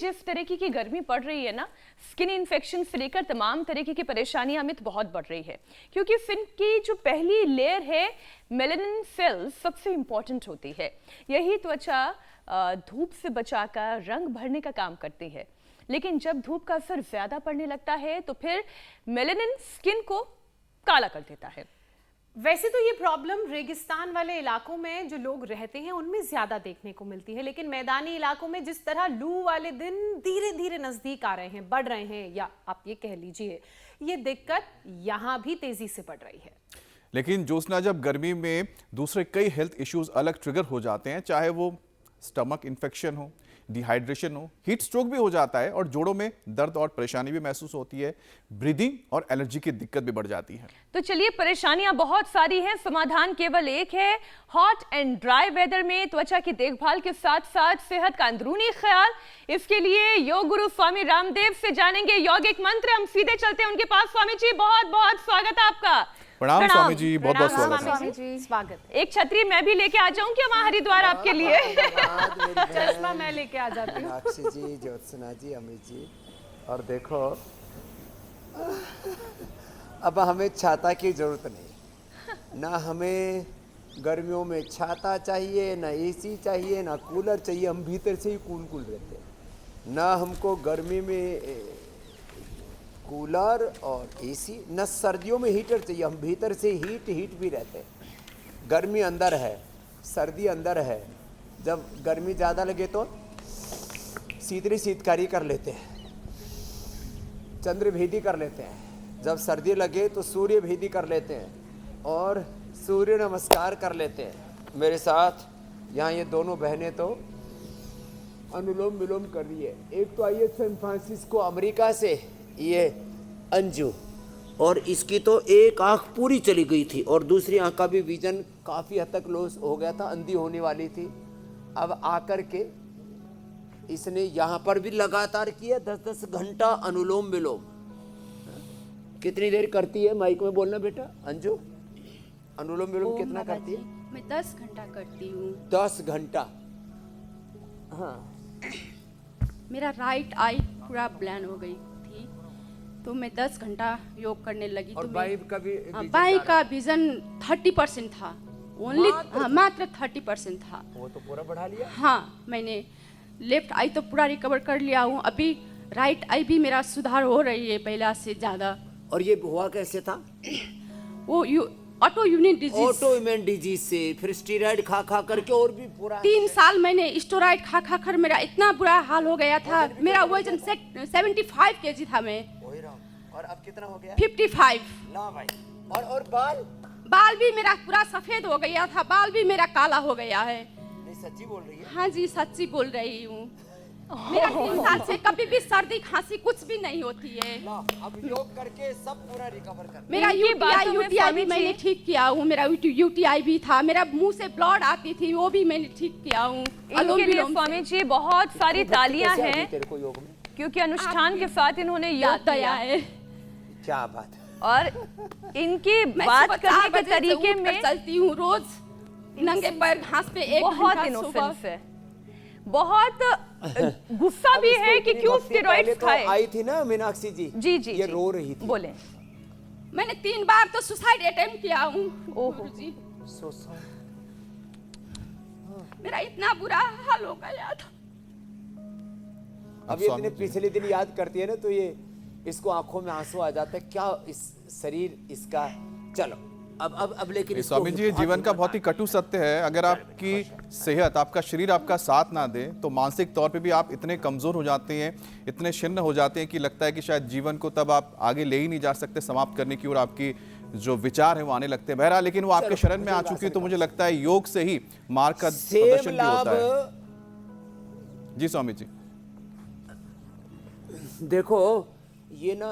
जिस तरीके की गर्मी पड़ रही है ना, स्किन इन्फेक्शन से लेकर तमाम तरीके की परेशानियां अमित बहुत बढ़ रही है, क्योंकि स्किन की जो पहली लेयर है मेलानिन सेल्स सबसे इंपॉर्टेंट होती है। यही त्वचा धूप से बचाकर रंग भरने का काम करती है, लेकिन जब धूप का असर ज्यादा पड़ने लगता है तो फिर मेलानिन स्किन को काला कर देता है। वैसे तो ये प्रॉब्लम रेगिस्तान वाले इलाकों में जो लोग रहते हैं उनमें ज्यादा देखने को मिलती है, लेकिन मैदानी इलाकों में जिस तरह लू वाले दिन धीरे धीरे नजदीक आ रहे हैं, बढ़ रहे हैं, या आप ये कह लीजिए ये दिक्कत यहाँ भी तेजी से बढ़ रही है। लेकिन ज्योत्सना, जब गर्मी में दूसरे कई हेल्थ इश्यूज अलग ट्रिगर हो जाते हैं, चाहे वो स्टमक इन्फेक्शन हो, डिहाइड्रेशन हो, हीट स्ट्रोक भी हो जाता है और जोड़ों में दर्द और परेशानी भी महसूस होती है, ब्रीदिंग और एलर्जी की दिक्कत भी बढ़ जाती है। तो चलिए, परेशानियां बहुत सारी हैं, समाधान केवल एक है। हॉट एंड ड्राई वेदर में त्वचा की देखभाल के साथ साथ सेहत का अंदरूनी ख्याल, इसके लिए योग गुरु स्वामी रामदेव से जानेंगे यौगिक मंत्र। हम सीधे चलते हैं उनके पास। स्वामी जी, बहुत बहुत स्वागत है आपका। प्रणाम स्वामी जी, बहुत बहुत स्वागत। एक छतरी मैं भी लेके आ जाऊं क्या वहां हरिद्वार आपके लिए? चश्मा मैं लेके आ जाती हूँ। मीनाक्षी जी, ज्योत्सना जी, अमित जी, और देखो अब हमें छाता की जरूरत नहीं, ना हमें गर्मियों में छाता चाहिए, ना एसी चाहिए, ना कूलर चाहिए। हम भीतर से ही कूल रहते हैं। ना हमको गर्मी में कूलर और एसी, न सर्दियों में हीटर चाहिए। हम भीतर से हीट भी रहते हैं। गर्मी अंदर है, सर्दी अंदर है। जब गर्मी ज़्यादा लगे तो शीतकारी कर लेते हैं, चंद्र भेदी कर लेते हैं। जब सर्दी लगे तो सूर्य भेदी कर लेते हैं और सूर्य नमस्कार कर लेते हैं। मेरे साथ यहाँ ये दोनों बहनें तो अनुलोम विलोम कर रही है। एक तो आई है सैन फ्रांसिस्को अमेरिका से, ये अंजू, और इसकी तो एक आंख पूरी चली गई थी और दूसरी आंख का भी विजन काफ़ी हद तक लॉस हो गया था, अंधी होने वाली थी। अब आकर के इसने यहाँ पर भी लगातार किया 10-10 घंटा अनुलोम विलोम। कितनी देर करती है? माइक में बोलना बेटा। अंजू, अनुलोम विलोम कितना करती है? मैं 10 घंटा करती हूँ। 10 घंटा। हाँ, मेरा राइट आई पूरा ब्लैंड हो गई थी, तो मैं 10 घंटा योग करने लगी। और तो बाई का भी बाई का विजन 30% था, ओनली मात्र 30% था। वो तो पूरा बढ़ा लिया। हाँ, मैंने लेफ्ट आई तो पूरा रिकवर कर लिया हूँ। अभी राइट आई भी मेरा सुधार हो रही है पहला से ज़्यादा। और ये हुआ कैसे था? वो ऑटो इम्यून डिजीज से, फिर स्टीरॉइड खा करके, और भी पूरा 3 साल मैंने स्टेरॉइड खा कर मेरा इतना बुरा हाल हो गया था। मेरा वजन 75 kg था मैं। और अब कितना हो गया? 55। ना भाई। और बाल भी मेरा पूरा सफेद हो गया था, बाल भी मेरा काला हो गया है। नहीं, सच्ची बोल रही है? हाँ जी, सच्ची बोल रही हूँ। मेरा 3 साल से कभी भी सर्दी खांसी कुछ भी नहीं होती है। अब योग करके सब पूरा रिकवर कर। मेरा यूटीआई भी मैंने ठीक किया हूँ। मेरा यूटीआई भी था, मेरा मुंह से ब्लड आती थी, वो भी मैंने ठीक किया हूँ। इनके लिए स्वामी जी बहुत सारी तालियां हैं, क्योंकि अनुष्ठान के साथ इन्होंने योग किया है। क्या बात है। और इनकी बात करने के तरीके में चलती हूँ रोज नंगे पैर घास पे, एक बहुत इनोसेंस है, बहुत गुस्सा भी है कि क्यों स्टेरॉइड्स खाए। आई थी ना मीनाक्षी जी, जी ये रो रही थी। बोले, मैंने 3 बार तो सुसाइड अटेम्प्ट किया हूँ। ओहो जी, मेरा इतना बुरा हाल हो गया था। अब ये इतने पिछले दिन याद करती है ना, तो ये इसको आंखों में आंसू आ जाता है। क्या इस शरीर इसका। चलो अब लेकिन स्वामी जी, जीवन का बहुत ही कटु सत्य है। अगर आपकी सेहत, आपका शरीर आपका साथ ना दे तो मानसिक तौर पे भी आप इतने कमजोर हो जाते हैं, इतने छिन्न हो जाते हैं कि लगता है कि शायद जीवन को तब आप आगे ले ही नहीं जा सकते, समाप्त करने की ओर आपकी जो विचार है वो आने लगते हैं। बहरहाल, लेकिन वो आपके शरण में आ चुकी है, तो मुझे लगता है योग से ही मार्ग का प्रदर्शन भी होता है। जी स्वामी जी, देखो ये ना,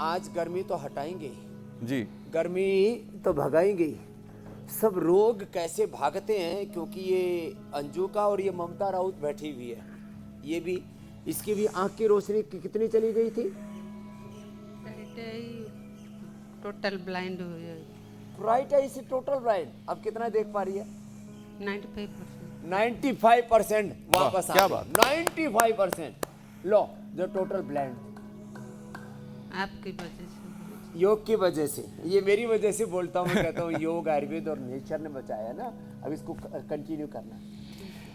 आज गर्मी तो हटाएंगे जी, गर्मी तो भगाएंगे। सब रोग कैसे भागते हैं, क्योंकि ये अंजू का और ये ममता राउत बैठी हुई है, ये भी, इसकी भी आंख की रोशनी कितनी चली गई थी? टोटल ब्लाइंड हो गया। राइट आई से टोटल ब्लाइंड। अब कितना देख पा रही है? 95%। 95% वापस क्या आ बात। 95%। लो द टोटल ब्लाइंड, आपकी वजह से। योग की वजह से, ये मेरी वजह से बोलता हूँ, मैं कहता हूँ योग आयुर्वेद और नेचर ने बचाया ना, अब इसको कंटिन्यू करना।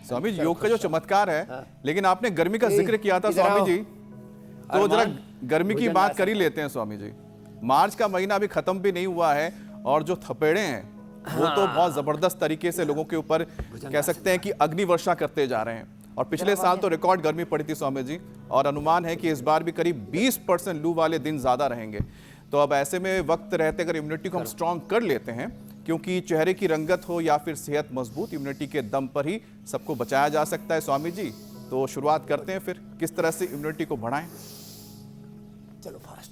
स्वामी जी योग का जो चमत्कार है, लेकिन आपने गर्मी का जिक्र किया था इधर स्वामी आओ। जी, तो जरा अरमान, गर्मी की बात कर ही लेते हैं स्वामी जी। मार्च का महीना अभी खत्म भी नहीं हुआ है और जो थपेड़े हैं वो तो बहुत जबरदस्त तरीके से लोगों के ऊपर कह सकते हैं कि अग्नि वर्षा करते जा रहे हैं। और पिछले साल तो रिकॉर्ड गर्मी पड़ी थी स्वामी जी, और अनुमान है कि इस बार भी करीब 20% लू वाले दिन ज्यादा रहेंगे। तो अब ऐसे में वक्त रहते अगर इम्यूनिटी को हम स्ट्रांग कर लेते हैं, क्योंकि चेहरे की रंगत हो या फिर सेहत मजबूत, इम्यूनिटी के दम पर ही सबको बचाया जा सकता है स्वामी जी। तो शुरुआत करते हैं फिर, किस तरह से इम्यूनिटी को बढ़ाएं। चलो फास्ट।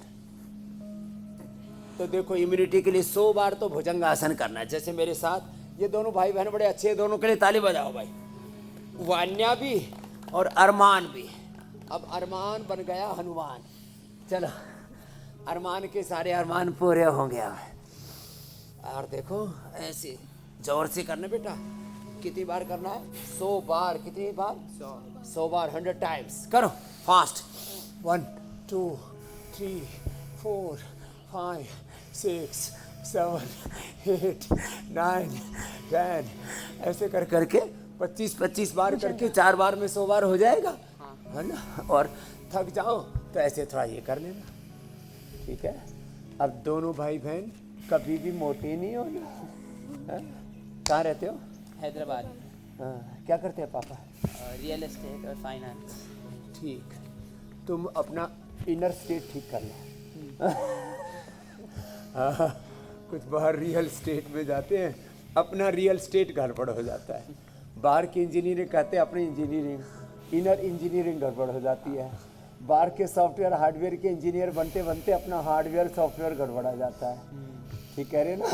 तो देखो इम्यूनिटी के लिए 100 बार तो भुजंगासन करना है। जैसे मेरे साथ ये दोनों भाई बहन बड़े अच्छे हैं, दोनों के लिए ताली बजाओ भाई। वान्या भी और अरमान भी। अब अरमान बन गया हनुमान। चलो अरमान के सारे अरमान पूरे होंगे अब। और देखो ऐसे जोर से करना बेटा। कितनी बार करना है? 100 बार। कितनी बार? 100 बार, 100 टाइम्स। करो फास्ट। 1 2 3 4 5 6 7 8 9 10 ऐसे कर करके 25 बार करके 4 बार में 100 बार हो जाएगा, है ना। और थक जाओ तो ऐसे थोड़ा ये कर लेना, ठीक है। अब दोनों भाई बहन कभी भी मोटे नहीं हो ना। कहाँ रहते हो? हैदराबाद। हाँ, क्या करते हैं पापा? रियल एस्टेट और फाइनेंस। ठीक, तुम अपना इनर स्टेट ठीक कर लो। हाँ, कुछ बाहर रियल स्टेट में जाते हैं, अपना रियल स्टेट गड़बड़ हो जाता है। बाहर की इंजीनियरिंग कहते हैं अपनी इंजीनियरिंग, इनर इंजीनियरिंग गड़बड़ हो जाती है। बाहर के सॉफ्टवेयर हार्डवेयर के इंजीनियर बनते बनते अपना हार्डवेयर सॉफ्टवेयर गड़बड़ा जाता है। ठीक कह रहे ना।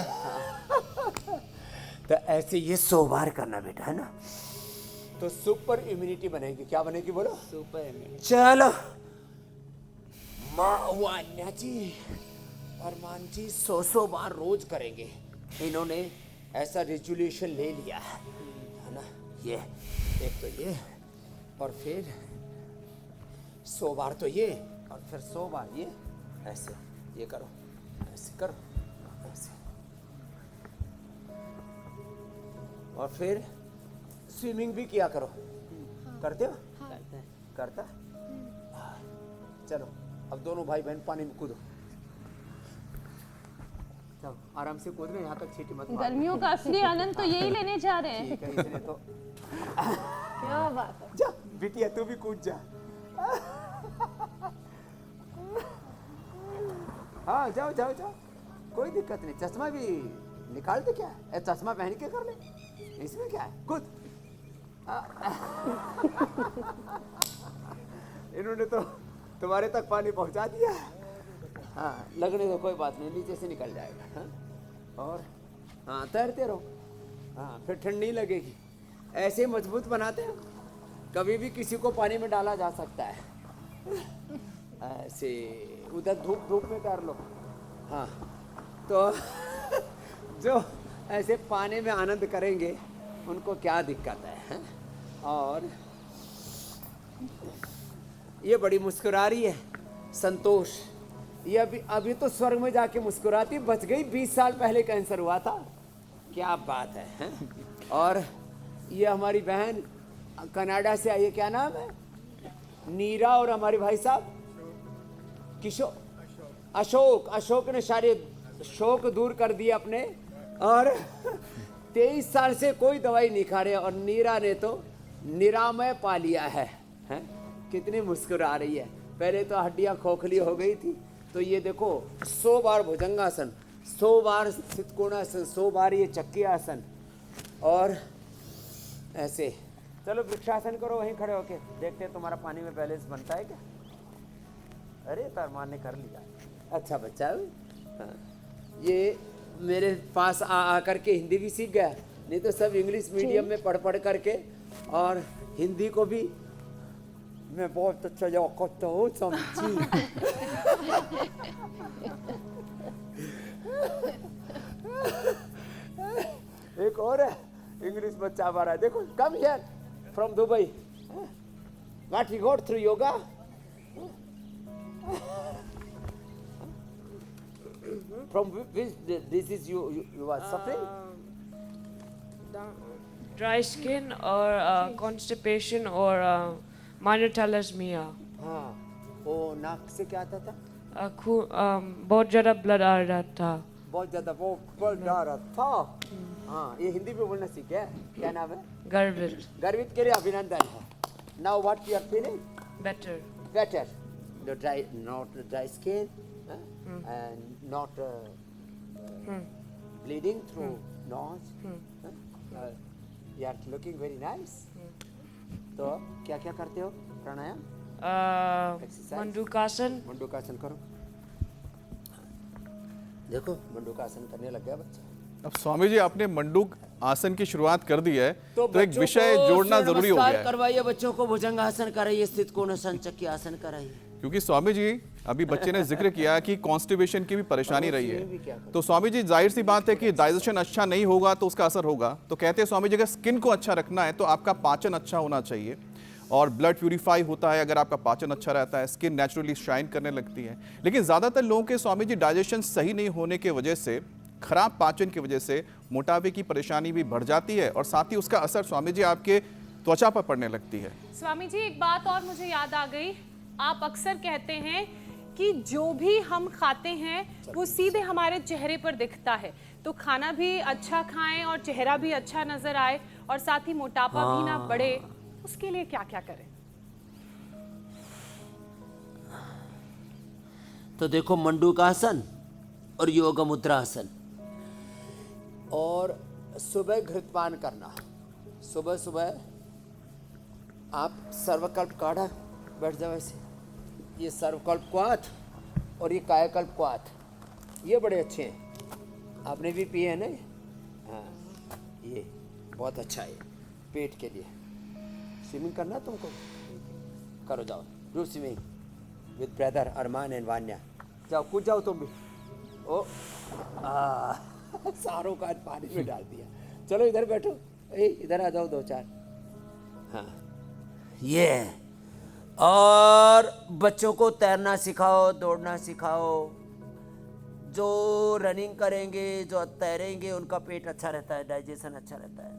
तो ऐसे ये 100 बार करना बेटा, है ना। तो सुपर इम्यूनिटी बनेगी। क्या बनेगी बोलो? Super immunity. चलो वान्या जी अरमान जी 100 बार रोज करेंगे। इन्होंने ऐसा रेजोल्यूशन ले लिया है ना। ये एक तो ये, और फिर 100 बार तो ये, और फिर 100 बार ये। ऐसे ये करो, ऐसे करो, ऐसे। और फिर स्विमिंग भी किया करो। करते हो? करते हैं। करता? चलो अब दोनों भाई बहन पानी में कूदो। चलो आराम से कूद रहे, यहाँ तक छींटी मत मारो। गर्मियों का असली आनंद तो यही लेने जा रहे हैं। ठीक है, इसलिए तो क्या बात है। जा बिटिया तू भी कूद जा। हाँ जाओ जाओ जाओ, कोई दिक्कत नहीं। चश्मा भी निकाल दे क्या है, चश्मा पहन के कर ले, इसमें क्या है, कूद। इन्होंने तो तुम्हारे तक पानी पहुंचा दिया। हाँ लगने दो, कोई बात नहीं, नीचे से निकल जाएगा। हाँ? और हाँ तैरते रहो। हाँ फिर ठंड नहीं लगेगी। ऐसे मजबूत बनाते हैं, कभी भी किसी को पानी में डाला जा सकता है। ऐसे उधर धूप में तैर लो। हाँ तो जो ऐसे पानी में आनंद करेंगे उनको क्या दिक्कत है? और ये बड़ी मुस्कुरा रही है, संतोष। ये अभी तो स्वर्ग में जाके मुस्कुराती, बच गई। 20 साल पहले कैंसर हुआ था। क्या बात है? और ये हमारी बहन कनाडा से आई है, क्या नाम है? नीरा। और हमारे भाई साहब किशोर, अशोक ने सारे शोक दूर कर दिए अपने, और 23 साल से कोई दवाई नहीं खा रहे। और नीरा ने तो निरामय पा लिया है। कितनी मुस्कुरा रही है। पहले तो हड्डियां खोखली हो गई थी। तो ये देखो 100 बार भुजंगासन, 100 बार सितकोणासन, 100 बार ये चक्की आसन, और ऐसे। चलो वृक्षासन करो वहीं खड़े होके, देखते हैं तुम्हारा पानी में बैलेंस बनता है क्या। अरे तरमान ने कर लिया, अच्छा बच्चा। हाँ। ये मेरे पास आकर के हिंदी भी सीख गया, नहीं तो सब इंग्लिश मीडियम में पढ़ करके, और हिंदी को भी मैं बहुत अच्छा जवाब करता हूँ, समझी। एक और है इंग्लिश बच्चा हमारा, देखो, come here from Dubai. What you got through yoga? From which disease you are suffering? Dry skin or constipation or minor thalassemia. हाँ, वो नाक से क्या आता था? बहुत ज़्यादा ब्लड आ रहा था. बहुत ज़्यादा वो ब्लड आ रहा था. हाँ, ये हिंदी में बोलना सीख गया. क्या नाम है? गर्वित. गर्वित के लिए अभिनंदन है. Now what you are feeling? Better. Better. The dry, not the dry skin, and not bleeding through nose. You are looking very nice. तो क्या क्या करते हो? प्राणायाम? Exercise? मंडूकासन. मंडूकासन करो. देखो मंडूकासन करने लग गया बच्चा. अब स्वामी जी आपने मंडूक आसन की शुरुआत कर दी है तो एक विषय जोड़ना जरूरी हो गया है. करवाइए बच्चों को भुजंगासन कराइए, स्थित कोण संचक्की आसन कराइए. क्योंकि स्वामी जी अभी बच्चे ने जिक्र किया कि कॉन्स्टिपेशन की भी परेशानी रही है, तो स्वामी जी जाहिर सी बात है कि डाइजेशन अच्छा नहीं होगा तो उसका असर होगा. तो कहते हैं स्वामी जी अगर स्किन को अच्छा रखना है तो आपका पाचन अच्छा होना चाहिए और ब्लड प्यूरिफाई होता है अगर आपका पाचन अच्छा रहता है, स्किन नेचुरली शाइन करने लगती है. लेकिन ज़्यादातर लोगों के स्वामी जी डाइजेशन सही नहीं होने की वजह से, खराब पाचन की वजह से मोटापे की परेशानी भी बढ़ जाती है और साथ ही उसका असर स्वामी जी आपके त्वचा पर पड़ने लगती है. स्वामी जी एक बात और मुझे याद आ गई. आप अक्सर कहते हैं कि जो भी हम खाते हैं वो सीधे हमारे चेहरे पर दिखता है, तो खाना भी अच्छा खाएं और चेहरा भी अच्छा नजर आए और साथ ही मोटापा भी ना बढ़े. उसके लिए क्या क्या करें? तो देखो मंडूकासन और योग मुद्रासन और सुबह घृतपान करना. सुबह सुबह आप सर्वकल्प काढ़ा बैठ जाओ ऐसे. ये सर्वकल्प क्वाथ और ये कायाकल्प क्वाथ ये बड़े अच्छे हैं. आपने भी पिए हैं ना? हाँ, ये बहुत अच्छा है पेट के लिए. स्विमिंग करना तुमको? करो जाओ. Do swimming with brother Armaan and Vanya. जाओ कूद जाओ तुम भी. ओ सारों का पानी में डाल दिया. चलो इधर बैठो. इधर आ जाओ 2-4. हाँ ये. और बच्चों को तैरना सिखाओ, दौड़ना सिखाओ. जो रनिंग करेंगे, जो तैरेंगे, उनका पेट अच्छा रहता है, डाइजेशन अच्छा रहता है.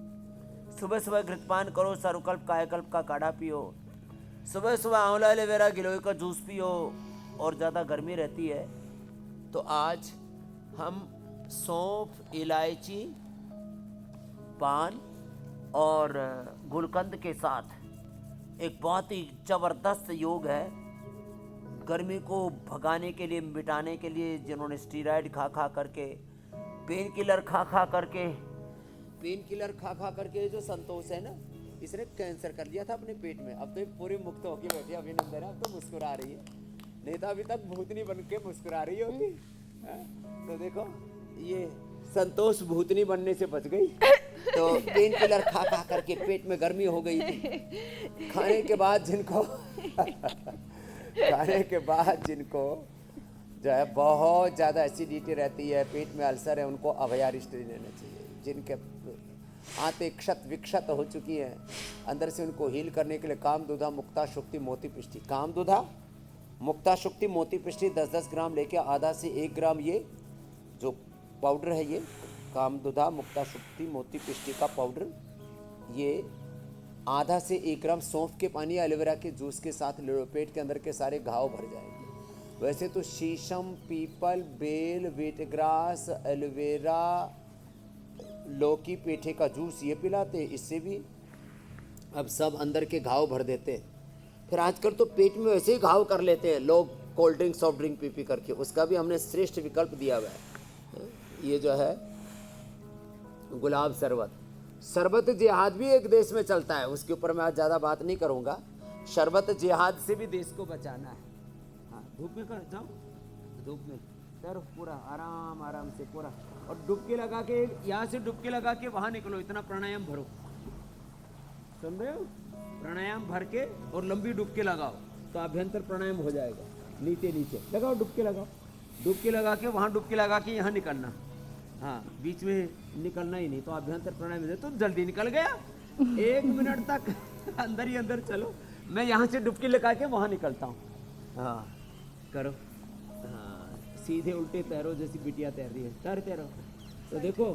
सुबह सुबह घृतपान करो, सर्वकल्प कायाकल्प का काढ़ा पियो. सुबह सुबह आंवला एलोवेरा गिलोय का जूस पियो. और ज़्यादा गर्मी रहती है तो आज हम सौंफ, इलायची, पान और गुलकंद के साथ एक बहुत ही ज़बरदस्त योग है. गर्मी को भगाने के लिए, मिटाने के लिए, जिन्होंने स्टीरॉयड खा खा करके, पेन किलर खा खा करके जो संतोष है ना, इसने कैंसर कर लिया था अपने पेट में. अब तो पूरी मुक्त होके बैठी. अभिनंदन. अब तो मुस्कुरा रही है. नहीं तो अभी तक भूतनी बन के मुस्कुरा रही होगी. तो देखो ये संतोष भूतनी बनने से बच गई. तो पेन किलर खा खा करके पेट में गर्मी हो गई थी. खाने के बाद जिनको जो है बहुत ज़्यादा एसिडिटी रहती है, पेट में अल्सर है, उनको अभयारिष्टि लेना चाहिए. जिनके आंतें क्षत विक्षत हो चुकी हैं, अंदर से उनको हील करने के लिए कामदुधा, मुक्ता शुक्ति, मोती पिष्टी. कामदुधा, मुक्ता शुक्ति, मोती पिष्टी 10-10 ग्राम लेके आधा से 1 ग्राम ये जो पाउडर है, ये कामदुधा, मुक्ता शुक्ति, मोती पिष्टी का पाउडर, ये आधा से 1 ग्राम सौंफ के पानी, एलोवेरा के जूस के साथ ले लो. पेट के अंदर के सारे घाव भर जाएंगे. वैसे तो शीशम, पीपल, बेल, वीटग्रास, एलोवेरा, लौकी, पेठे का जूस ये पिलाते, इससे भी अब सब अंदर के घाव भर देते हैं. फिर आजकल तो पेट में वैसे ही घाव कर लेते हैं लोग cold drink, soft drink P करके. उसका भी हमने श्रेष्ठ विकल्प दिया हुआ है. ये जो है गुलाब शरबत. शरबत जिहाद भी एक देश में चलता है, उसके ऊपर मैं आज ज़्यादा बात नहीं करूँगा. शरबत जिहाद से भी देश को बचाना है. हाँ, धूप में कर जाओ, धूप में तैरो पूरा आराम से पूरा. और डुबकी लगा के, यहाँ से डुबकी लगा के वहाँ निकलो. इतना प्राणायाम भरो, सुन रहे हो? प्राणायाम भर के और लंबी डुबकी लगाओ तो अभ्यंतर प्राणायाम हो जाएगा. नीचे नीचे लगाओ, डुबकी लगाओ. डुबकी लगा के वहाँ डुबकी लगा के यहाँ निकलना. हाँ, बीच में निकलना ही नहीं. तो अभ्यंतर प्राणायाम है तो जल्दी निकल गया. 1 मिनट तक अंदर ही अंदर चलो. मैं यहाँ से डुबकी लगा के वहाँ निकलता हूँ. हाँ करो, हाँ सीधे उल्टे तैरो जैसी बिटिया तैर रही है, तैरो। तो देखो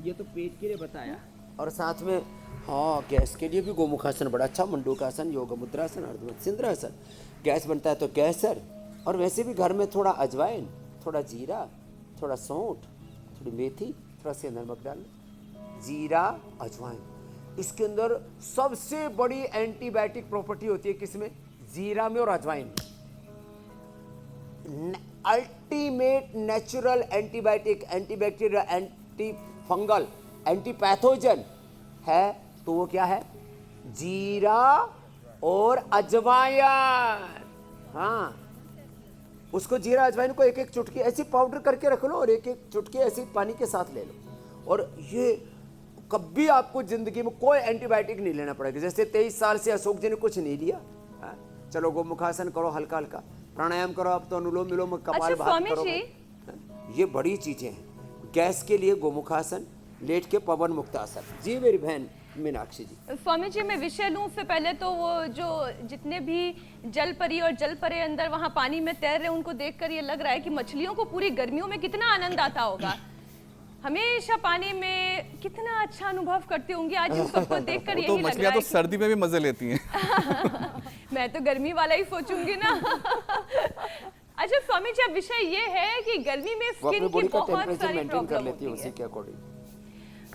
ये तो पेट के लिए बताया, और साथ में हाँ गैस के लिए भी गोमुखासन बड़ा अच्छा, मंडूकासन, योग मुद्रासन, अर्धसिंद्रासन। गैस बनता है तो गैसर, और वैसे भी घर में थोड़ा अजवाइन, थोड़ा जीरा, थोड़ा सौंठ, थोड़ी मेथी, थोड़ा सेंधा नमक डाल, जीरा अजवाइन। इसके अंदर सबसे बड़ी एंटीबायोटिक प्रॉपर्टी होती है किसमें? जीरा में और अजवाइन में। Ultimate natural antibiotic, antibacterial, anti fungal, anti pathogen है। तो वो क्या है? जीरा और अजवाइन। हाँ उसको, जीरा अजवाइन को एक एक चुटकी ऐसी पाउडर करके रख लो और एक एक चुटकी ऐसी पानी के साथ ले लो, और ये कभी आपको जिंदगी में कोई एंटीबायोटिक नहीं लेना पड़ेगा। जैसे 23 साल से अशोक जी ने कुछ नहीं लिया। चलो गोमुखासन करो, हल्का हल्का प्राणायाम करो, अब तो अनुलोम विलोम कपाल भाती करो। ये बड़ी चीजें हैं गैस के लिए। गोमुखासन, लेट के पवन मुक्तासन। जी मेरी बहन मीनाक्षी जी। स्वामी जी मैं विषय लूं उससे पहले तो वो जो जितने भी जल परी और जल परे अंदर वहां पानी में तैर रहे हैं उनको देखकर ये लग रहा है कि मछलियों को पूरी गर्मियों में कितना आनंद आता होगा। हमेशा पानी में कितना अच्छा अनुभव करते होंगे। आज इन सबको देखकर यही लग रहा है। मछलियां तो सर्दी में भी मजे लेती हैं। मैं तो गर्मी वाला ही सोचूंगी ना। अच्छा स्वामी जी अब विषय ये है कि गर्मी में स्किन की बहुत सारी प्रॉब्लम होती है।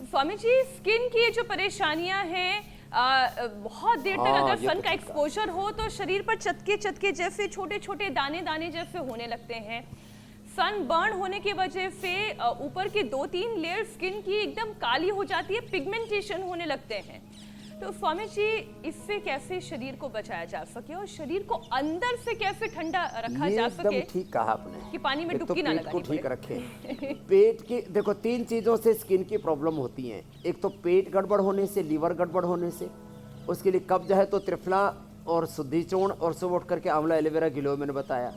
स्वामी जी स्किन की जो परेशानियां हैं बहुत देर तक अगर सन का एक्सपोजर हो तो शरीर पर चटके चटके जैसे छोटे छोटे दाने दाने जैसे होने लगते हैं। सन बर्न होने की वजह से ऊपर की 2-3 लेयर स्किन की एकदम काली हो जाती है, पिगमेंटेशन होने लगते हैं। तो स्वामी जी इससे कैसे शरीर को बचाया जा सके और शरीर को अंदर से कैसे ठंडा रखा जा सके? एकदम ठीक कहा आपने कि पानी में डुबकी ना लगानी ठीक रखे। पेट की देखो 3 चीजों से स्किन की प्रॉब्लम होती है। एक तो पेट गड़बड़ होने से, लीवर गड़बड़ होने से, उसके लिए कब्ज है तो त्रिफला और शुद्धि चूर्ण और सुबह उठ करके आंवला एलोवेरा गिलो मैंने बताया।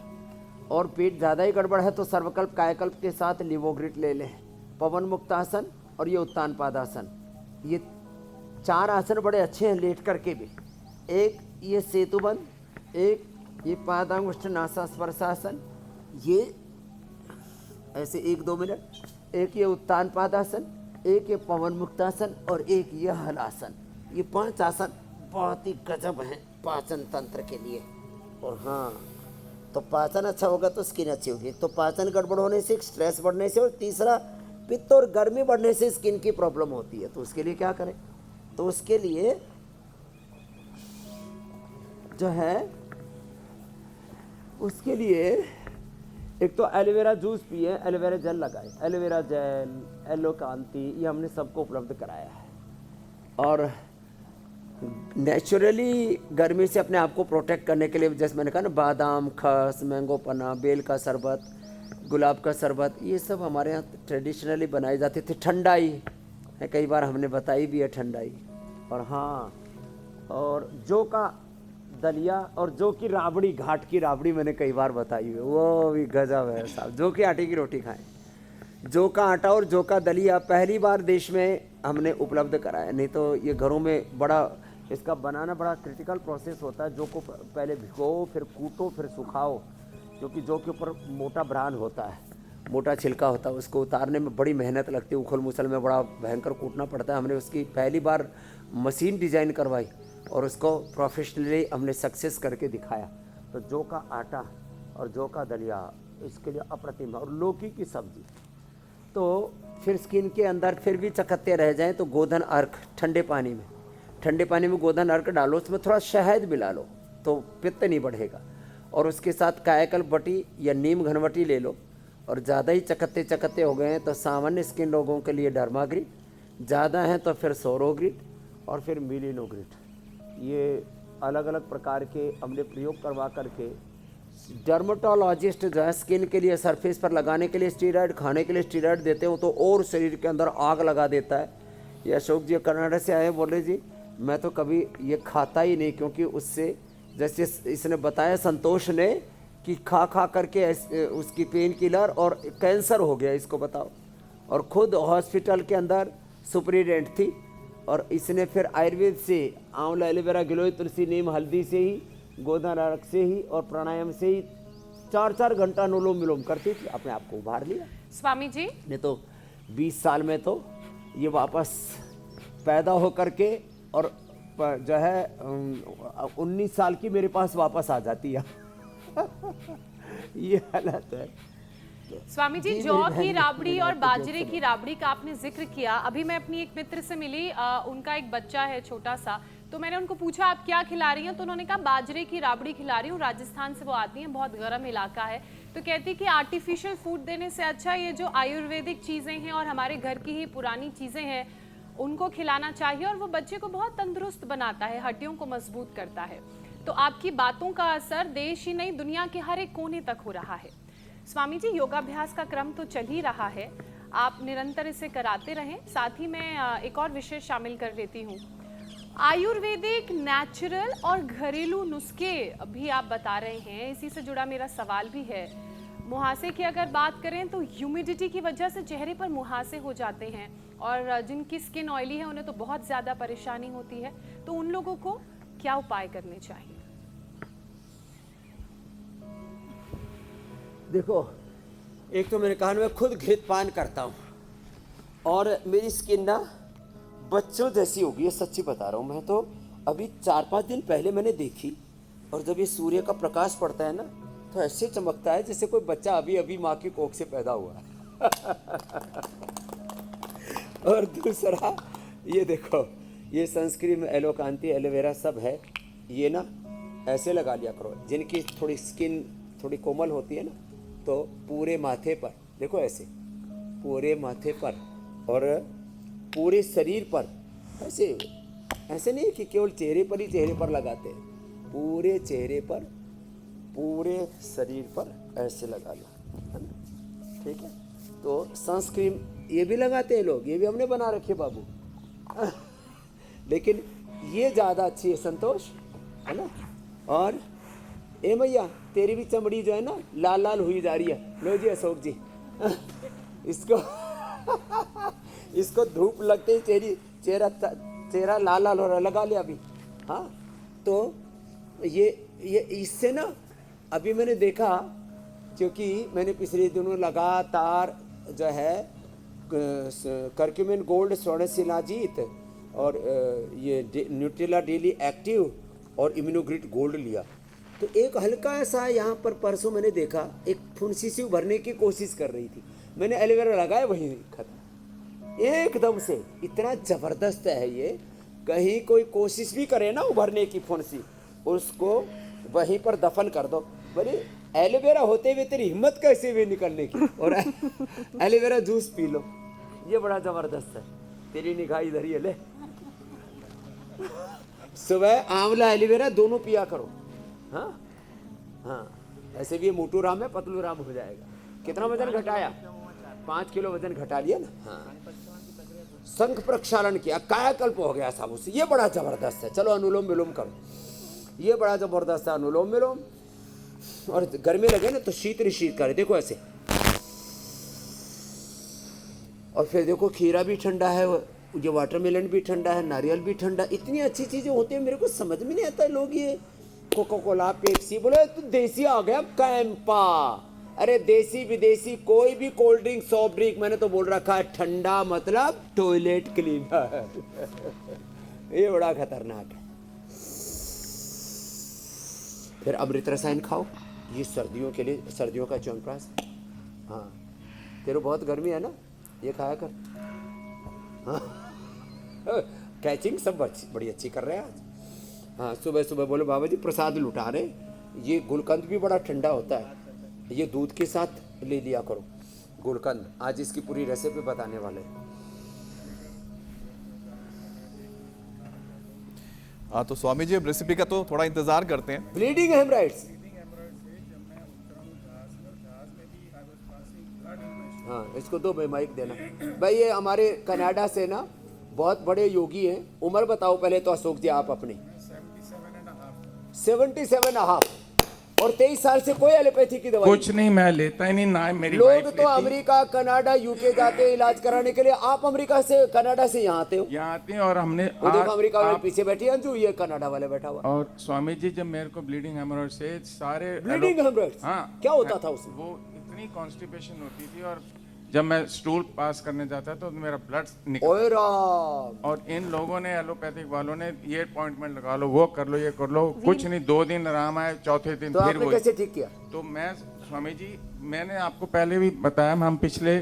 और पेट ज़्यादा ही गड़बड़ है तो सर्वकल्प कायाकल्प के साथ लिवोग्रिट ले लें, पवन मुक्तासन और ये उत्तान पादासन। ये 4 आसन बड़े अच्छे हैं लेट करके भी। एक ये सेतुबंध, एक ये पादांगुष्ठ नासास्पर्शासन, ये ऐसे 1-2 मिनट, एक ये उत्तान पादासन, एक ये पवन मुक्तासन और एक ये हलासन। ये 5 आसन बहुत ही गजब हैं पाचन तंत्र के लिए। और हाँ तो पाचन अच्छा होगा तो स्किन अच्छी होगी। तो पाचन गड़बड़ होने से, स्ट्रेस बढ़ने से, और तीसरा पित्त और गर्मी बढ़ने से स्किन की प्रॉब्लम होती है। तो उसके लिए क्या करें? तो उसके लिए जो है, उसके लिए एक तो एलोवेरा जूस पिए, एलोवेरा जेल लगाए, एलोवेरा जेल, एलो कांति, ये हमने सबको उपलब्ध कराया है। और नेचुरली गर्मी से अपने आप को प्रोटेक्ट करने के लिए जैसे मैंने कहा ना, बादाम, खस, मैंगो पना, बेल का शरबत, गुलाब का शरबत, ये सब हमारे यहाँ ट्रेडिशनली बनाई जाती थी। ठंडाई है, कई बार हमने बताई भी है ठंडाई। और हाँ, और जौ का दलिया और जौ की राबड़ी, घाट की राबड़ी मैंने कई बार बताई है, वो भी गजब है साहब। जौ के आटे की रोटी खाएं। जौ का आटा और जौ का दलिया पहली बार देश में हमने उपलब्ध कराया, नहीं तो ये घरों में बड़ा इसका बनाना बड़ा क्रिटिकल प्रोसेस होता है। जौ को पहले भिगो, फिर कूटो, फिर सुखाओ, क्योंकि जौ के ऊपर मोटा ब्रान होता है, मोटा छिलका होता है, उसको उतारने में बड़ी मेहनत लगती है, उखल मुसल में बड़ा भयंकर कूटना पड़ता है। हमने उसकी पहली बार मशीन डिज़ाइन करवाई और उसको प्रोफेशनली हमने सक्सेस करके दिखाया। तो जौ का आटा और जौ का दलिया इसके लिए अप्रतिम। और लौकी की सब्जी, तो फिर स्किन के अंदर फिर भी चकत्ते रह जाएं तो गोधन अर्क, ठंडे पानी में गोधन अर्क डालो, उसमें थोड़ा शहद मिला लो तो पित्त नहीं बढ़ेगा। और उसके साथ कायाकल्प बटी या नीम घनवटी ले लो। और ज़्यादा ही चकत्ते हो गए हैं तो सामान्य स्किन लोगों के लिए डर्माग्रिट, ज़्यादा हैं तो फिर सोरोग्रिट और फिर मिलिनोग्रिट। ये अलग अलग प्रकार के हमने प्रयोग करवा करके डर्मेटोलॉजिस्ट जो है स्किन के लिए सरफेस पर लगाने के लिए स्टीरॉयड, खाने के लिए स्टीरॉयड देते हो तो और शरीर के अंदर आग लगा देता है। ये अशोक जी कर्नाटक से आए, बोले जी मैं तो कभी ये खाता ही नहीं, क्योंकि उससे जैसे इसने बताया संतोष ने कि खा करके उसकी पेन किलर और कैंसर हो गया, इसको बताओ। और ख़ुद हॉस्पिटल के अंदर सुपरिटेंडेंट थी और इसने फिर आयुर्वेद से आंवला एलोवेरा गिलोय तुलसी नीम हल्दी से ही गोदानारक से ही और प्राणायाम से ही 4-4 घंटा अनुलोम विलोम करती थी, अपने आप को उभार लिया। स्वामी जी, नहीं तो 20 साल में तो ये वापस पैदा हो करके और जो है 19 साल की मेरे पास वापस आ जाती है। ये हालत है। स्वामी जी, जौ की राबड़ी और बाजरे की राबड़ी का आपने जिक्र किया। अभी मैं अपनी एक मित्र से मिली, उनका एक बच्चा है छोटा सा, तो मैंने उनको पूछा आप क्या खिला रही हैं, तो उन्होंने कहा बाजरे की राबड़ी खिला रही हूँ, राजस्थान से वो आती हैं, बहुत गर्म इलाका है। तो कहती कि आर्टिफिशियल फूड देने से अच्छा ये जो आयुर्वेदिक चीज़ें हैं और हमारे घर की ही पुरानी चीज़ें हैं उनको खिलाना चाहिए, और वो बच्चे को बहुत तंदुरुस्त बनाता है, हड्डियों को मजबूत करता है। तो आपकी बातों का असर देश ही नहीं दुनिया के हर एक कोने तक हो रहा है। स्वामी जी, योगाभ्यास का क्रम तो चल ही रहा है, आप निरंतर इसे कराते रहें। साथ ही मैं एक और विषय शामिल कर लेती हूँ, आयुर्वेदिक, नेचुरल और घरेलू नुस्खे भी आप बता रहे हैं। इसी से जुड़ा मेरा सवाल भी है, मुहासे की अगर बात करें तो ह्यूमिडिटी की वजह से चेहरे पर मुहासे हो जाते हैं, और जिनकी स्किन ऑयली है उन्हें तो बहुत ज़्यादा परेशानी होती है, तो उन लोगों को क्या उपाय करने चाहिए? देखो, एक तो मेरे कान में खुद घृत पान करता हूँ और मेरी स्किन ना बच्चों जैसी होगी, ये सच्ची बता रहा हूँ। मैं तो अभी 4-5 दिन पहले मैंने देखी, और जब ये सूर्य का प्रकाश पड़ता है ना तो ऐसे चमकता है जैसे कोई बच्चा अभी अभी माँ की कोख से पैदा हुआ है। और दूसरा ये देखो, ये सनस्क्रीन, एलोकांती, एलोवेरा सब है, ये ना ऐसे लगा लिया करो। जिनकी थोड़ी स्किन थोड़ी कोमल होती है ना, तो पूरे माथे पर देखो, ऐसे पूरे माथे पर और पूरे शरीर पर, ऐसे नहीं कि केवल चेहरे पर लगाते हैं, पूरे चेहरे पर, पूरे शरीर पर ऐसे लगा लो, है ना? ठीक है। तो सनस्क्रीन ये भी लगाते हैं लोग, ये भी हमने बना रखे बाबू। लेकिन ये ज़्यादा अच्छी है संतोष, है ना। और ए भैया, तेरी भी चमड़ी जो है ना लाल लाल हुई जा रही है। लो जी अशोक जी, इसको धूप लगते ही चेहरा लाल लाल हो रहा, लगा लिया अभी। हाँ, तो ये इससे ना अभी मैंने देखा, क्योंकि मैंने पिछले दिनों लगातार जो है करक्यूमिन गोल्ड, स्वर्ण शिलाजीत और ये न्यूट्रेला डेली एक्टिव और इम्यूनोग्रिड गोल्ड लिया, तो एक हल्का सा यहाँ पर परसों मैंने देखा एक फुंसी सी उभरने की कोशिश कर रही थी। मैंने एलोवेरा लगाया, वही खत्म एकदम से। इतना ज़बरदस्त है ये, कहीं कोई कोशिश भी करे ना उभरने की फुंसी, उसको वहीं पर दफन कर दो। बोले एलोवेरा होते हुए तेरी हिम्मत कैसे हुई निकलने की, और एलोवेरा जूस पी लो, ये बड़ा ज़बरदस्त है। तेरी निगाह इधर ही ले, सुबह आंवला एलोवेरा दोनों पिया करो। हाँ हाँ, ऐसे भी ये मोटू राम है, पतलू राम हो जाएगा। कितना वजन घटाया? 5 किलो वजन घटा लिया ना। हाँ, शंख प्रक्षालन किया, कायाकल्प हो गया सब उससे। ये बड़ा जबरदस्त है। चलो अनुलोम विलोम करो, ये बड़ा जबरदस्त है अनुलोम विलोम। और गर्मी लगे ना तो शीत शीत करे, देखो ऐसे। और फिर देखो खीरा भी ठंडा है, ये वाटरमेलन भी ठंडा है, नारियल भी ठंडा। इतनी अच्छी चीजें होती है, मेरे को समझ में नहीं आता लोग ये कोका कोला, पेप्सी, बोले तू देसी आ गया कैंपा। अरे देसी विदेशी कोई भी कोल्ड ड्रिंक, सॉफ्ट ड्रिंक, मैंने तो बोल रखा है ठंडा मतलब टॉयलेट क्लीनर। ये बड़ा खतरनाक है। फिर अमृत रसायन खाओ, ये सर्दियों के लिए, सर्दियों का च्यवनप्राश। हाँ, तेरे बहुत गर्मी है ना, ये खाया कर। हाँ, कैचिंग सब बड़ी अच्छी कर रहे हैं आज। हाँ, सुबह सुबह बोले बाबा जी प्रसाद लुटा रहे। ये गुलकंद भी बड़ा ठंडा होता है, ये दूध के साथ ले लिया करो गुलकंद। आज इसकी पूरी रेसिपी बताने वाले हैं। हाँ, तो स्वामी जी अब रेसिपी का तो थोड़ा इंतजार करते हैं। ब्लीडिंग हेमराइड्स, हाँ इसको दो भाई, माइक देना भाई। ये हमारे कनाडा से ना बहुत बड़े योगी हैं। उम्र बताओ पहले तो अशोक जी आप अपनी। 77.5। और 23 साल से कोई एलोपैथी की दवाई कुछ नहीं, मैं लेता ही नहीं, ना मेरी लोग वाइफ तो लेती। अमेरिका, कनाडा, यूके जाते हैं इलाज कराने के लिए। आप अमेरिका से, कनाडा से यहाँ आते हो? यहाँ आते हैं और हमने वो देखो अमेरिका वाले पीछे बैठी है अंजू, ये कनाडा वाले बैठा हुआ। और स्वामी जी जब मेरे को ब्लीडिंग हेमोरेज से सारे ब्लीडिंग हेमोरेज, हाँ, क्या होता था उसमें? वो इतनी कॉन्स्टिपेशन होती थी और जब मैं स्टूल पास करने जाता तो मेरा ब्लड निकल। ओए राम। और इन लोगों ने, एलोपैथिक वालों ने, ये अपॉइंटमेंट लगा लो, वो कर लो, ये कर लो, कुछ नहीं, 2 दिन आराम आए, चौथे दिन तो फिर आपने वो। कैसे ठीक किया? तो मैं स्वामी जी, मैंने आपको पहले भी बताया, हम पिछले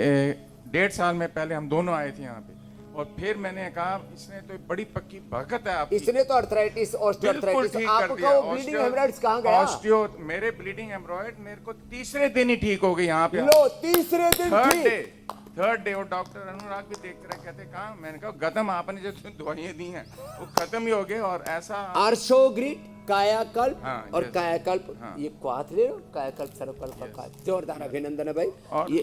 1.5 साल में पहले हम दोनों आए थे यहाँ पे, और फिर मैंने कहा इसने तो बड़ी पक्की भगत है आपकी। इसने तो अर्थराइटिस, बिल्कुल ऑस्टियोआर्थराइटिस, ठीक कर आपका दिया। वो ब्लीडिंग हेमोरेज कहाँ गया? मेरे ब्लीडिंग हेमोरेज मेरे को तीसरे दिन ही ठीक हो गई यहाँ पे। लो, तीसरे दिन ठीक। Third day. और डॉक्टर अनुराग भी देखते रहे, कहते कहा, मैंने कहा गदम आपने जो दवाइयाँ दी हैं वो खत्म ही हो गए। और ऐसा आर्शोग्रिड, कायाकल्प, हाँ, और yes, कायाकल्प, हाँ। ये क्वाथ ले लो, कायाकल्प, सर्वकल्प का जोरदार अभिनंदन है भाई।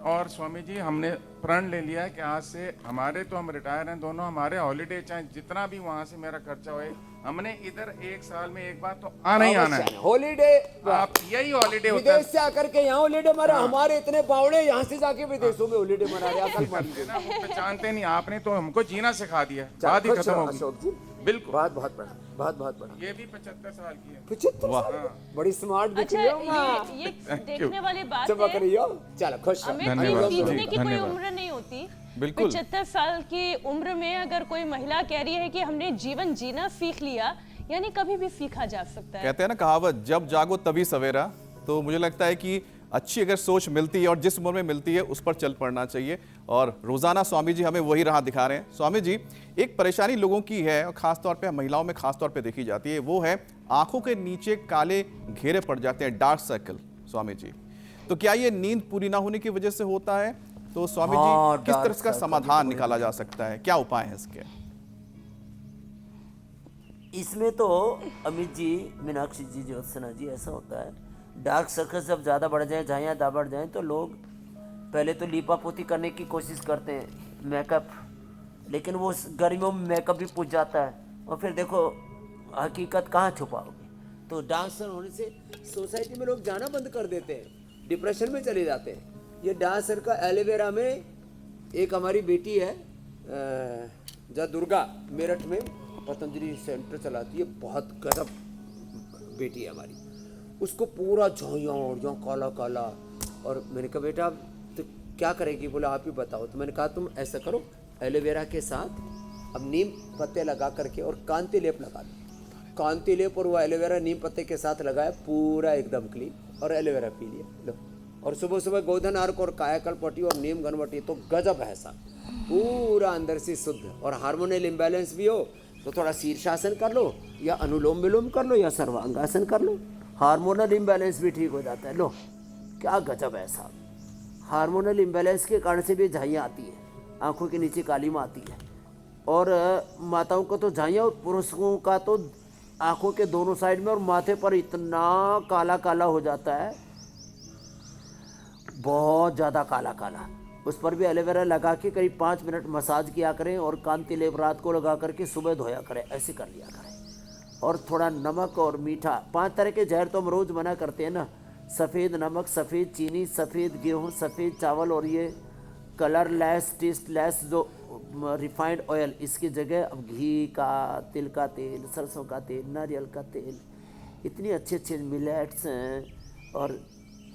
और स्वामी जी, हमने प्रण ले लिया है कि आज से हमारे, तो हम रिटायर हैं दोनों, हमारे हॉलीडे चाहे जितना भी वहाँ से मेरा खर्चा होए, हमने इधर 1 साल में एक बार तो आना ही आना है। हॉलीडे, आप यही हॉलीडे होता है। विदेश से आकर के यहाँ हॉलीडे मरा। हमारे इतने बावड़े यहाँ से जाके विदेशों में हॉलीडे मना रहे हैं। ना, वो पहचानते नहीं, आपने तो हमको जीना सिखा दिया, बात ही खत्म हो गई। अशोक जी, बिल्कुल, बहुत बहुत बड़ा, बहुत बहुत बड़ा। ये भी 75 साल की है। 75 साल, बड़ी स्मार्ट दिख अच्छा, रही हो माँ। ये देखने वाली बात चमक है रही हो। चलो खुश रहो। अमित, धन्यवाद, ये सीखने की कोई धन्यवाद। उम्र नहीं होती। बिल्कुल। 75 साल की उम्र में अगर कोई महिला कह रही है कि हमने जीवन जीना सीख लिया, यानी कभी भी सीखा जा सकता है। कहते हैं ना कहावत, जब जागो तभी सवेरा। तो मुझे लगता है कि अच्छी अगर सोच मिलती है और जिस उम्र में मिलती है उस पर चल पड़ना चाहिए, और रोजाना स्वामी जी हमें वही राह दिखा रहे हैं। स्वामी जी, एक परेशानी लोगों की है और खासतौर पे महिलाओं में खासतौर पे देखी जाती है, वो है आंखों के नीचे काले घेरे पड़ जाते हैं, डार्क सर्कल। स्वामी जी, तो क्या ये नींद पूरी ना होने की वजह से होता है? तो स्वामी जी, किस तरह का समाधान निकाला जा सकता है, क्या उपाय है इसके? इसमें तो अमित जी, मीनाक्षी जी, ज्योत्सना जी, ऐसा होता है, डार्क सर्कल्स जब ज़्यादा बढ़ जाएं, झाइयाँ बढ़ जाएं, तो लोग पहले तो लीपापोती करने की कोशिश करते हैं, मेकअप, लेकिन वो गर्मियों में मेकअप भी पूछ जाता है, और फिर देखो हकीकत कहाँ छुपाओगे। तो डार्क सर्कल होने से सोसाइटी में लोग जाना बंद कर देते हैं, डिप्रेशन में चले जाते हैं। ये डार्क सर्कल एलोवेरा में, एक हमारी बेटी है जहाँ दुर्गा, मेरठ में पतंजलि सेंटर चलाती है, बहुत गजब बेटी है हमारी। उसको पूरा झाइयाँ और यहाँ काला काला, और मैंने कहा बेटा तो क्या करेगी? बोला आप ही बताओ। तो मैंने कहा तुम ऐसा करो, एलोवेरा के साथ अब नीम पत्ते लगा करके और कांति लेप लगा दो। कांति लेप और वो एलोवेरा नीम पत्ते के साथ लगाया, पूरा एकदम क्लीन, और एलोवेरा पी लिया। लो, और सुबह सुबह गोधन अर्क और कायाकल्प पट्टी और नीम घनवटी, तो गजब है साहब, पूरा अंदर से शुद्ध। और हार्मोनल इम्बैलेंस भी हो तो थोड़ा शीर्षासन कर लो, या अनुलोम विलोम कर लो, या सर्वांगासन कर लो, हार्मोनल इम्बैलेंस भी ठीक हो जाता है। लो, क्या गजब है साहब। हार्मोनल इम्बैलेंस के कारण से भी झाइयाँ आती है, आंखों के नीचे काली माँ आती है, और माताओं को तो झाइयाँ, और पुरुषों का तो आंखों के दोनों साइड में और माथे पर इतना काला काला हो जाता है, बहुत ज़्यादा काला काला। उस पर भी एलोवेरा लगा के करीब 5 मिनट मसाज किया करें, और कांति लेप रात को लगा करके सुबह धोया करें, ऐसे कर लिया करें। और थोड़ा नमक और मीठा, 5 तरह के जहर तो हम रोज़ मना करते हैं ना, सफ़ेद नमक, सफ़ेद चीनी, सफ़ेद गेहूँ, सफ़ेद चावल, और ये कलर लेस, टेस्ट लेस जो रिफाइंड ऑयल, इसकी जगह अब घी का, तिल का तेल, सरसों का तेल, नारियल का तेल, इतनी अच्छे अच्छे मिलेट्स हैं, और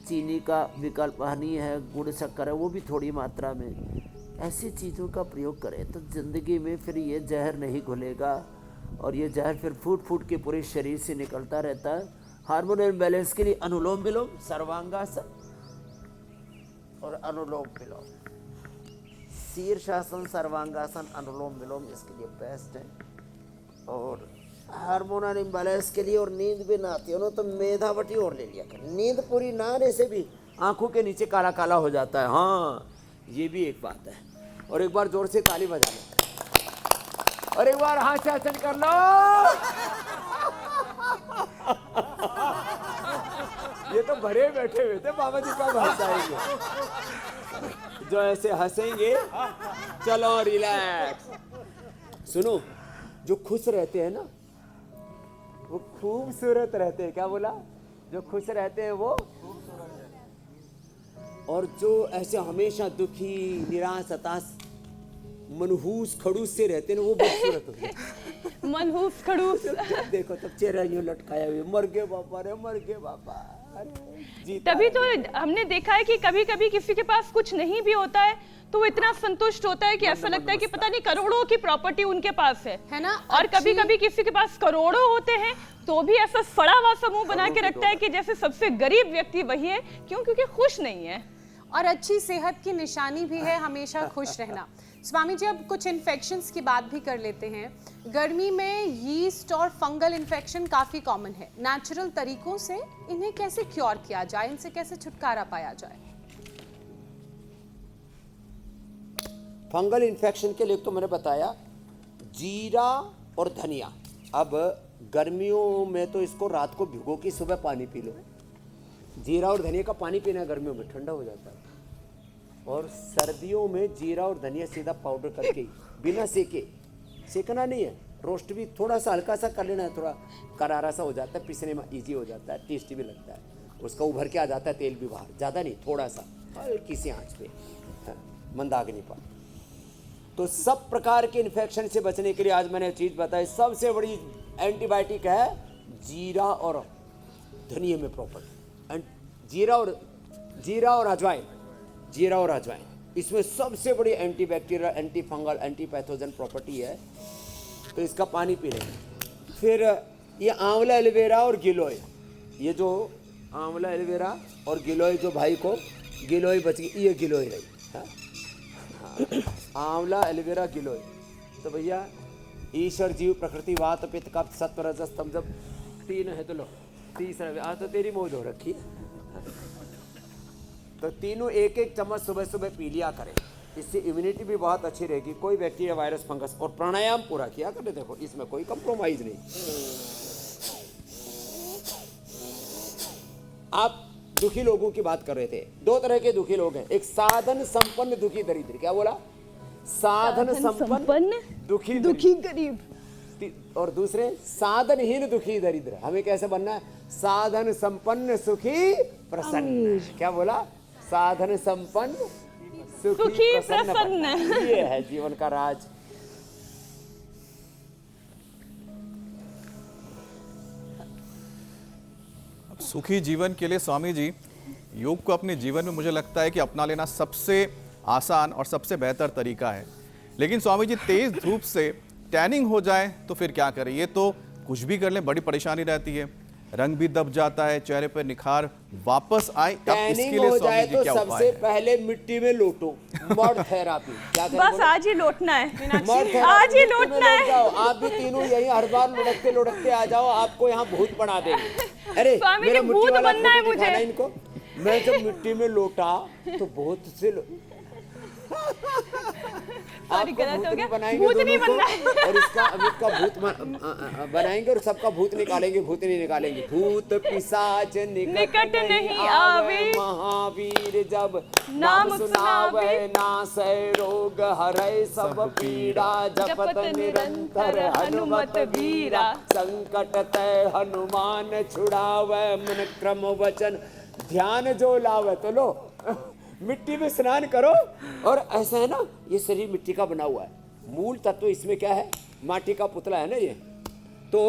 चीनी का विकल्प हनी है, गुड़ शक्कर है, वो भी थोड़ी मात्रा में। ऐसी चीज़ों का प्रयोग करें तो ज़िंदगी में फिर ये जहर नहीं घुलेगा, और ये जहर फिर फूट फूट के पूरे शरीर से निकलता रहता है। हार्मोनल बैलेंस के लिए अनुलोम विलोम, सर्वांगासन और अनुलोम विलोम, शीर्षासन, सर्वांगासन, अनुलोम विलोम इसके लिए बेस्ट है। और हार्मोनल इम्बैलेंस के लिए और नींद भी ना आती हो तो मेधावटी और ले लिया करें। नींद पूरी ना आने से भी आंखों के नीचे काला काला हो जाता है। हाँ, ये भी एक बात है। और एक बार जोर से ताली बजा लो, और एक बार हाथ से आसन कर लो। ये तो भरे बैठे हुए थे, बाबा जी कब हंसाएंगे? जो ऐसे हंसेंगे, चलो रिलैक्स। सुनो, जो खुश रहते हैं ना वो खूबसूरत रहते हैं। क्या बोला? जो खुश रहते हैं वो, और जो ऐसे हमेशा दुखी, निराश, हताश, मनहूस, खड़ूस से रहते हैं वो बदसूरत होते हैं। मनहूस खड़ूस। देखो तब चेहरा यूं लटकाया हुआ, मर गए बाबा रे, मर गए बाबा। अरे जीता तभी तो हमने देखा है कि कभी कभी किसी के पास कुछ नहीं भी होता है तो वो इतना संतुष्ट होता है कि ऐसा लगता है कि पता नहीं करोड़ों की प्रॉपर्टी उनके पास है ना। और कभी कभी किसी के पास करोड़ों होते हैं तो भी ऐसा सड़ा हुआ सा मुंह बना के रखता है कि जैसे सबसे गरीब व्यक्ति वही है। क्यों? क्योंकि खुश नहीं है। और अच्छी सेहत की निशानी भी है हमेशा खुश रहना। स्वामी जी, अब कुछ इन्फेक्शंस की बात भी कर लेते हैं। गर्मी में यीस्ट और फंगल इन्फेक्शन काफ़ी कॉमन है। नेचुरल तरीकों से इन्हें कैसे क्योर किया जाए, इनसे कैसे छुटकारा पाया जाए? फंगल इन्फेक्शन के लिए तो मैंने बताया जीरा और धनिया। अब गर्मियों में तो इसको रात को भिगो के सुबह पानी पी लो। जीरा और धनिया का पानी पीना गर्मियों में ठंडा हो जाता है। और सर्दियों में जीरा और धनिया सीधा पाउडर करके बिना सेके, सेकना नहीं है, रोस्ट भी थोड़ा सा हल्का सा कर लेना है, थोड़ा करारा सा हो जाता है, पीसने में इजी हो जाता है, टेस्टी भी लगता है, उसका उभर के आ जाता है तेल भी बाहर, ज़्यादा नहीं, थोड़ा सा हल्की सी आँच पे, मंदाग्नि पर। तो सब प्रकार के इन्फेक्शन से बचने के लिए आज मैंने चीज़ बताई, सबसे बड़ी एंटीबायोटिक है जीरा और धनिया में प्रॉपर जीरा और अजवाइन, जीरा और अजवाइन, इसमें सबसे बड़ी antibacterial, anti fungal, anti pathogen property है। तो इसका पानी पी लेंगे। फिर ये आंवला, एलोवेरा और गिलोय, ये जो आंवला, एलोवेरा और गिलोय, जो भाई को गिलोय बच गई, ये गिलोय रही, आंवला, एलोवेरा, गिलोय। तो भैया ईश्वर, जीव, प्रकृति, वात, पित्त, कफ, सत्व, रजस, तम, जब तीन है तो लो तीसरा। आज तो तेरी मौज हो रखी। तो तीनों एक एक चम्मच सुबह सुबह पी लिया करें, इससे इम्यूनिटी भी बहुत अच्छी रहेगी। कोई बैक्टीरिया, वायरस, फंगस, और प्राणायाम पूरा किया करें। देखो इसमें कोई कंप्रोमाइज नहीं। आप दुखी लोगों की बात कर रहे थे। दो तरह के दुखी लोग हैं, एक साधन संपन्न दुखी दरिद्र। क्या बोला? साधन संपन्न दुखी गरीब, और दूसरे साधनहीन दुखी दरिद्र। हमें कैसे बनना है? साधन संपन्न सुखी प्रसन्न। क्या बोला? साधन संपन्न सुखी प्रसन्न। ये है जीवन का राज। अब सुखी जीवन के लिए स्वामी जी, योग को अपने जीवन में मुझे लगता है कि अपना लेना सबसे आसान और सबसे बेहतर तरीका है। लेकिन स्वामी जी, तेज धूप से टैनिंग हो जाए तो फिर क्या करें? ये तो कुछ भी कर लें बड़ी परेशानी रहती है, रंग भी दब जाता है, चेहरे पर निखार वापस आए। इसके लिए स्वामी जी क्या उपाय है? सबसे पहले मिट्टी में लोटो, मड थेरापी। क्या बस आज ही लौटना है, आज ही लौटना है। आप भी तीनों यही हर बार लुढ़कते लुढ़कते आ जाओ, आपको यहाँ भूत बना देंगे। अरे मेरा भूत बनना है मुझे। इनको मैं जब मिट्टी में लोटा तो बहुत से गलत हो गया, बनाएंगे भूत नहीं बनना है। और इसका अमित का भूत बनाएंगे और सबका भूत निकालेंगे, भूत नहीं निकालेंगे। भूत पिशाच निकट नहीं आवे, महावीर जब नाम सुनावे, नासै रोग हरै सब पीड़ा, जपत निरंतर हनुमत वीरा, संकट तय हनुमान छुड़ावे, मन क्रम वचन ध्यान जो लावे। तो लो मिट्टी में स्नान करो। और ऐसा है ना, ये शरीर मिट्टी का बना हुआ है, मूल तत्व इसमें क्या है? माटी का पुतला है ना ये। तो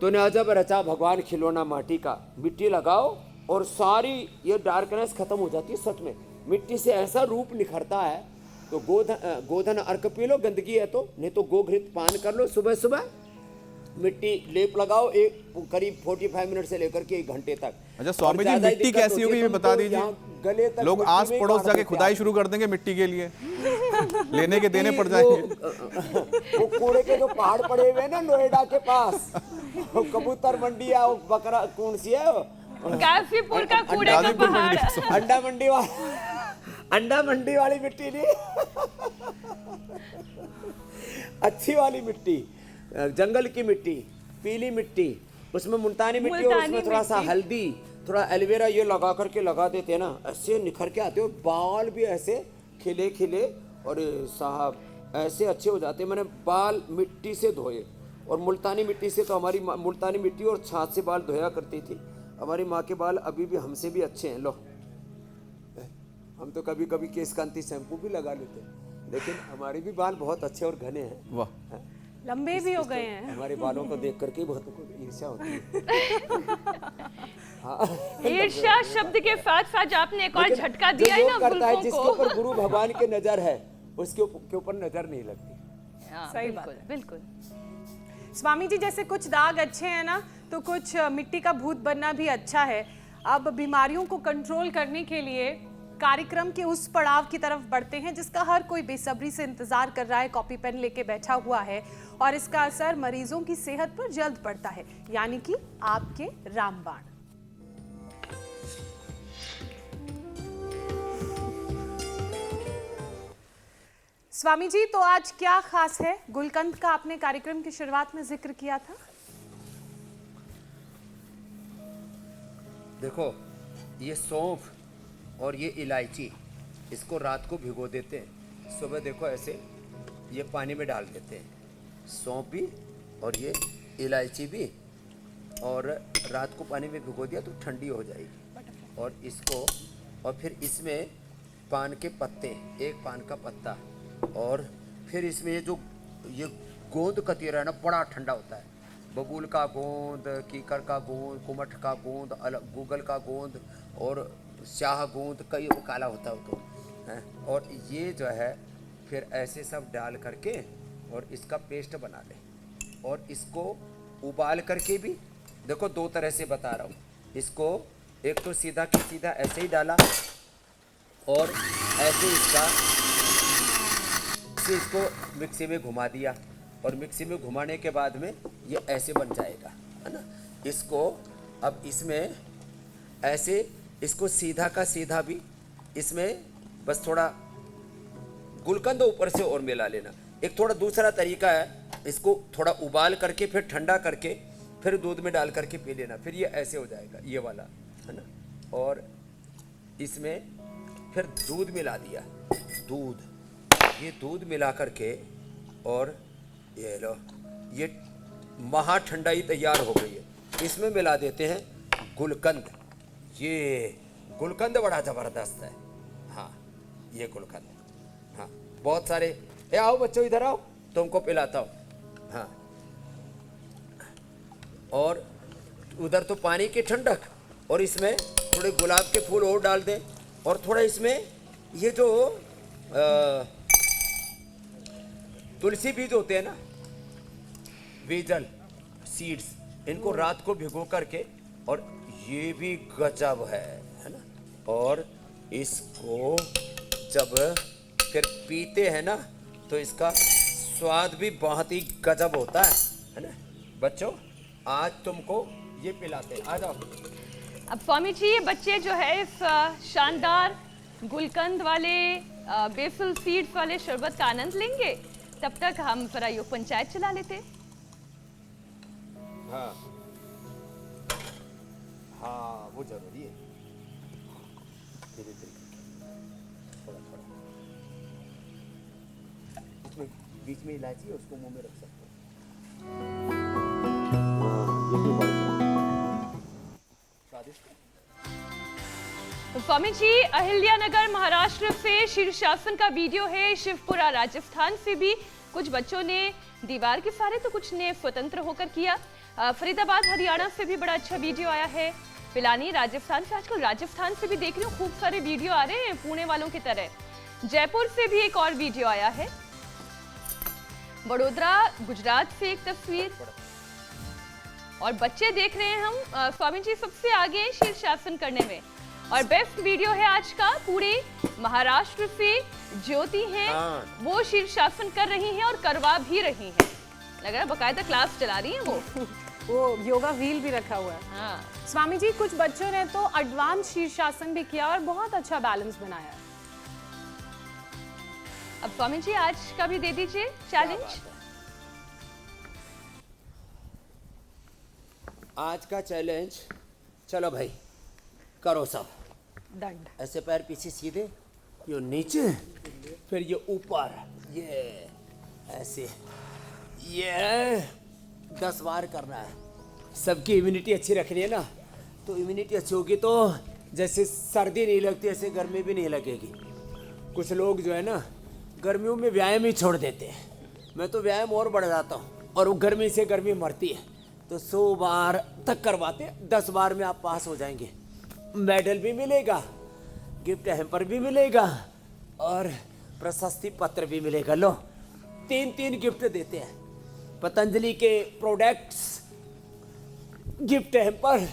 तूने अजब रचा भगवान खिलौना माटी का, मिट्टी लगाओ और सारी ये डार्कनेस खत्म हो जाती है। सच में मिट्टी से ऐसा रूप निखरता है। तो गोधन अर्क पी लो, गंदगी है तो, नहीं तो गोघृत पान कर लो सुबह सुबह। मिट्टी लेप लगाओ एक करीब 45 मिनट से लेकर के 1 घंटे तक। अच्छा स्वामी जी, मिट्टी कैसी होगी ये बता दीजिए। गले तक लोग आस पड़ोस जाके खुदाई शुरू कर देंगे मिट्टी के लिए, लेने के देने पड़ जाएंगे। वो कूड़े के जो पहाड़ पड़े हुए हैं ना नोएडा के पास, कबूतर मंडी है, बकरा कौन सी है, गाजीपुर का कूड़े का पहाड़, अंडा मंडी वाली मिट्टी नहीं, अच्छी वाली मिट्टी, जंगल की मिट्टी, पीली मिट्टी, उसमें मुल्तानी मिट्टी और उसमें थोड़ा सा हल्दी, थोड़ा एलोवेरा, ये लगा करके लगा देते हैं ना, ऐसे निखर के आते हो। बाल भी ऐसे खिले खिले और साहब ऐसे अच्छे हो जाते हैं। मैंने बाल मिट्टी से धोए, और मुल्तानी मिट्टी से, तो हमारी मुल्तानी मिट्टी और छाछ से बाल धोया करती थी। हमारी माँ के बाल अभी भी हमसे भी अच्छे हैं। लो, हम तो कभी कभी केश कांति शैम्पू भी लगा लेते हैं, लेकिन हमारे भी बाल बहुत अच्छे और घने हैं। वाह, लंबे भी हो गए हैं। हमारे बालों को देख करके बहुत को ईर्ष्या होती है। हाँ, ईर्ष्या शब्द के साथ साथ आपने एक और झटका दिया है ना करता है, जुल्फों जिसके को। ऊपर गुरु भगवान की नजर है, उसके ऊपर नजर नहीं लगती। हाँ, सही बात बिल्कुल बिल्कुल। स्वामी जी, जैसे कुछ दाग अच्छे हैं ना, तो कुछ मिट्टी का भूत बनना भी अच्छा है। अब बीमारियों को कंट्रोल करने के लिए कार्यक्रम के उस पड़ाव की तरफ बढ़ते हैं जिसका हर कोई बेसब्री से इंतजार कर रहा है, कॉपी पेन लेके बैठा हुआ है, और इसका असर मरीजों की सेहत पर जल्द पड़ता है, यानी कि आपके रामबाण। स्वामी जी, तो आज क्या खास है? गुलकंद का आपने कार्यक्रम की शुरुआत में जिक्र किया था। देखो, ये सौंफ और ये इलायची, इसको रात को भिगो देते हैं, सुबह देखो ऐसे ये पानी में डाल देते हैं, सौंफ भी और ये इलायची भी, और रात को पानी में भिगो दिया तो ठंडी हो जाएगी। और इसको, और फिर इसमें पान के पत्ते, एक पान का पत्ता, और फिर इसमें ये गोंद कतीरा है ना, बड़ा ठंडा होता है, बबूल का गोंद, कीकर का गोंद, कुमठ का गोंद, गूगल का गोंद और शाह गोंद, कई काला होता है तो है। और ये जो है फिर ऐसे सब डाल करके और इसका पेस्ट बना लें, और इसको उबाल करके भी, देखो दो तरह से बता रहा हूँ, इसको एक तो सीधा की सीधा ऐसे ही डाला और ऐसे इसको मिक्सी में घुमा दिया, और मिक्सी में घुमाने के बाद में ये ऐसे बन जाएगा, है ना। इसको अब इसमें ऐसे, इसको सीधा का सीधा भी इसमें बस थोड़ा गुलकंद ऊपर से और मिला लेना। एक थोड़ा दूसरा तरीका है, इसको थोड़ा उबाल करके फिर ठंडा करके फिर दूध में डाल करके पी लेना, फिर ये ऐसे हो जाएगा, ये वाला, है ना। और इसमें फिर दूध मिला दिया, ये दूध मिला करके, और ये लो, ये महा ठंडाई तैयार हो गई है। इसमें मिला देते हैं गुलकंद, ये गुलकंद बड़ा ज़बरदस्त है। हाँ, ये गुलकंद, हाँ, बहुत सारे। ए आओ बच्चों, इधर आओ, तुमको पिलाता हूँ। हाँ, और उधर तो पानी की ठंडक, और इसमें थोड़े गुलाब के फूल और डाल दें, और थोड़ा इसमें ये जो तुलसी बीज होते हैं ना, वेजल सीड्स, इनको रात को भिगो करके, और ये भी गजब है ना। और इसको जब फिर पीते हैं ना तो इसका स्वाद भी बहुत ही गजब होता है ना। बच्चों, आज तुमको ये पिलाते हैं, आ जाओ। अब स्वामी जी, ये बच्चे जो है इस शानदार गुलकंद वाले बेसल सीड्स वाले शरबत का आनंद लेंगे, तब तक हम जरा योग पंचायत चला लेते। हाँ हाँ, वो जरूरी है। धीरे धीरे, थोड़ा थोड़ा, बीच में इलायची है, उसको मुंह में रख सकते हो। हाँ, ये भी बढ़िया, स्वादिष्ट। तो स्वामी जी, अहिल्यानगर महाराष्ट्र से शीर्षासन का वीडियो है, शिवपुरा राजस्थान से भी कुछ बच्चों ने दीवार के सहारे तो कुछ ने स्वतंत्र होकर किया। फरीदाबाद हरियाणा से भी बड़ा अच्छा वीडियो आया है। पिलानी राजस्थान से, आजकल राजस्थान से भी देख रही हूँ खूब सारे वीडियो आ रहे हैं पुणे वालों की तरह। जयपुर से भी एक और वीडियो आया है। वडोदरा गुजरात से एक तस्वीर, और बच्चे देख रहे हैं हम स्वामी जी सबसे आगे हैं शीर्षासन करने में। और बेस्ट वीडियो है आज का, पूरे महाराष्ट्र से ज्योति हैं, वो शीर्षासन कर रही हैं और करवा भी रही हैं। लग रहा है बकायदा क्लास चला रही हैं वो योगा व्हील भी रखा हुआ है। हाँ। स्वामी जी, कुछ बच्चों ने तो एडवांस शीर्षासन भी किया और बहुत अच्छा बैलेंस बनाया। अब स्वामी जी, आज का भी दे दीजिए चैलेंज। आज का चैलेंज, चलो भाई करो सब। दंड, ऐसे पैर पीछे सीधे, ये नीचे, फिर ये ऊपर, ये ऐसे, ये 10 बार करना है। सबकी इम्यूनिटी अच्छी रखनी है ना, तो इम्यूनिटी अच्छी होगी, तो जैसे सर्दी नहीं लगती ऐसे गर्मी भी नहीं लगेगी। कुछ लोग जो है ना गर्मियों में व्यायाम ही छोड़ देते हैं, मैं तो व्यायाम और बढ़ जाता हूँ और वो गर्मी से गर्मी मरती है। तो 100 बार तक करवाते हैं, 10 बार में आप पास हो जाएंगे। मेडल भी मिलेगा, गिफ्ट हैम्पर भी मिलेगा और प्रशस्ति पत्र भी मिलेगा। लो 3 गिफ्ट देते हैं, पतंजलि के प्रोडक्ट्स, गिफ्ट हैम्पर,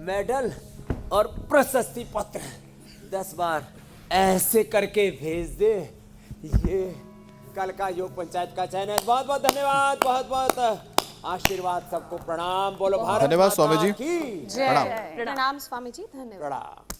मेडल और प्रशस्ति पत्र। 10 बार ऐसे करके भेज दे। ये कल का योग पंचायत का चयन है। बहुत बहुत धन्यवाद, बहुत बहुत आशीर्वाद, सबको प्रणाम। बोलो भारत धन्यवाद माता स्वामी जी। की जय। प्रणाम स्वामी जी, धन्यवाद। प्रणाम।